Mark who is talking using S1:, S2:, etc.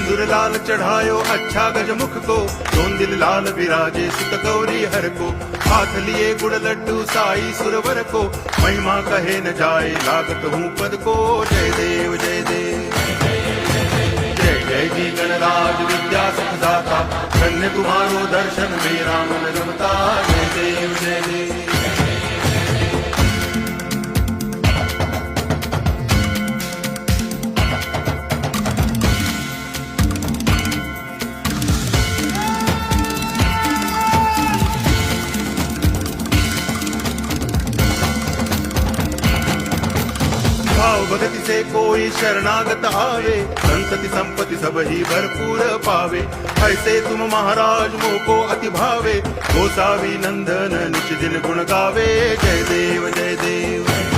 S1: सिंदूर लाल चढ़ायो अच्छा गजमुख को, दोन दिल लाल विराजे सुत गौरी हर को। हाथ लिए गुड़ लड्डू साई सुरवर को, महिमा कहे न जाए लागत हूँ पद को। जय देव जय देव जय जय जी गणराज विद्या सुखदाता, धन्य तुम्हारो दर्शन मेरा मन रमता। जय देव जय देव भाव भगति से कोई शरणागत आवे, संतति संपत्ति सब ही भरपूर पावे। ऐसे तुम महाराज मोको अति भावे, गोसावी नंदन निच दिन गुण गावे। जय देव जय देव